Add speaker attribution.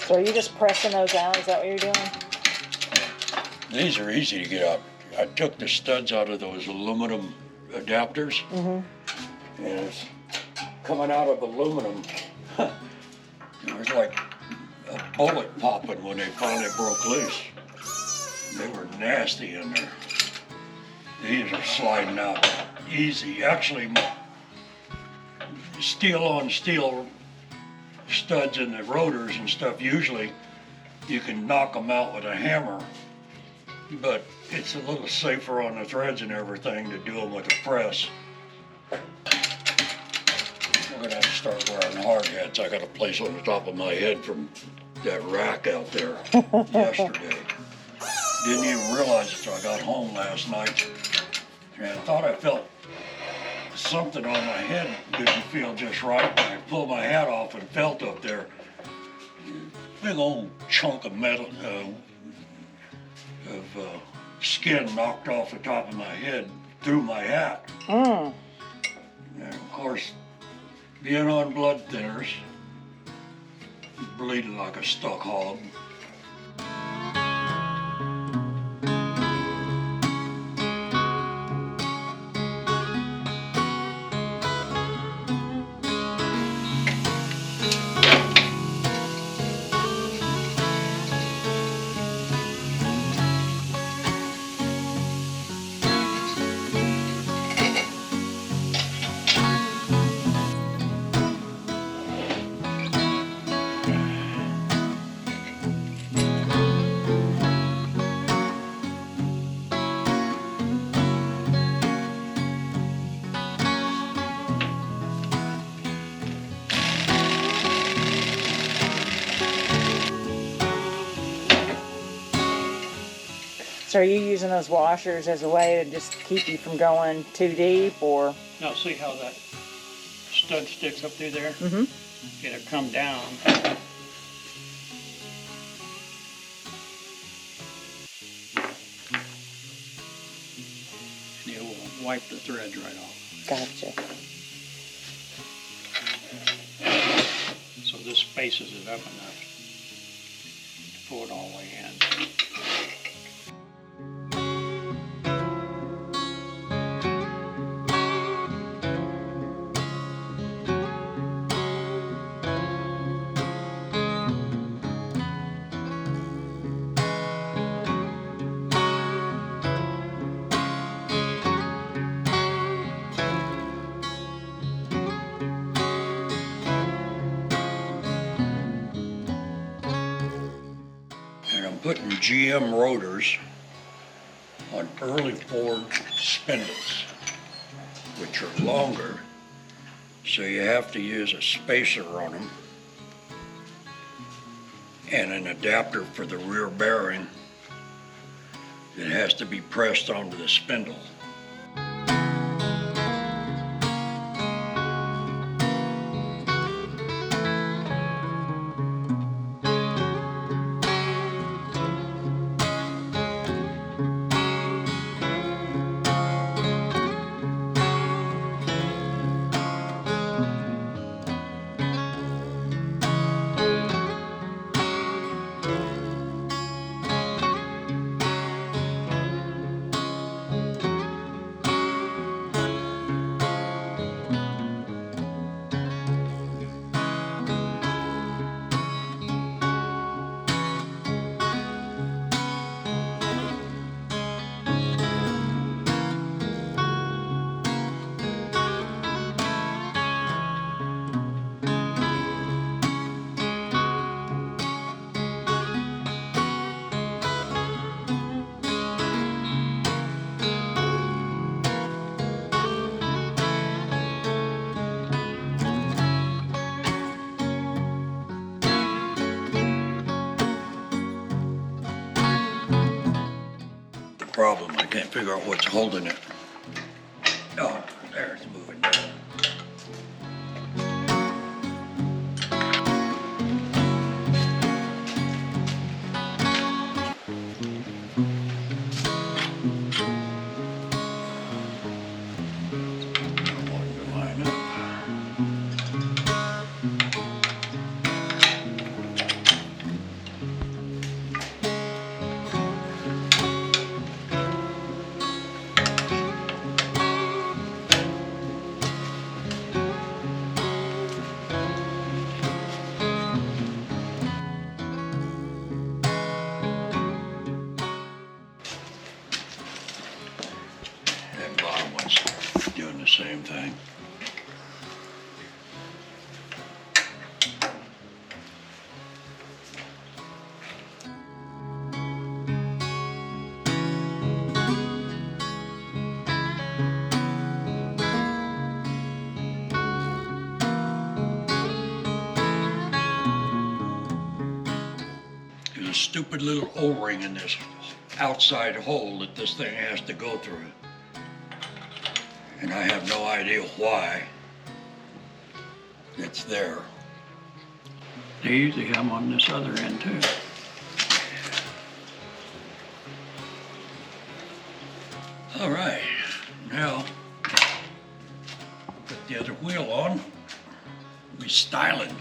Speaker 1: So are you just pressing those out? Is that what you're doing?
Speaker 2: These are easy to get out. I took the studs out of those aluminum adapters.
Speaker 1: Mm-hmm.
Speaker 2: And it's coming out of aluminum. It was like a bullet popping when they finally broke loose. They were nasty in there. These are sliding out easy. Actually, steel on steel studs in the rotors and stuff, usually you can knock them out with a hammer, but it's a little safer on the threads and everything to do them with a press. We're gonna have to start wearing hard hats. I got a place on the top of my head from that rack out there yesterday. Didn't even realize it till I got home last night. And I thought I felt something on my head didn't feel just right. And I pulled my hat off and felt up there. Big old chunk of metal, skin knocked off the top of my head through my hat. And of course, being on blood thinners, bleeding like a stuck hog.
Speaker 1: So are you using those washers as a way to just keep you from going too deep, or?
Speaker 3: Now see how that stud sticks up through there?
Speaker 1: Mm-hmm.
Speaker 3: It'll come down. And it will wipe the threads right off.
Speaker 1: Gotcha.
Speaker 3: So this spaces it up enough to pull it all the way in.
Speaker 2: Putting GM rotors on early Ford spindles, which are longer, so you have to use a spacer on them and an adapter for the rear bearing that has to be pressed onto the spindle. Problem, I can't figure out what's holding it. Oh, there, it's moving down. this stupid little O-ring in this outside hole that this thing has to go through. And I have no idea why it's there.
Speaker 3: They usually have them on this other end too.
Speaker 2: All right, now put the other wheel on. We styling.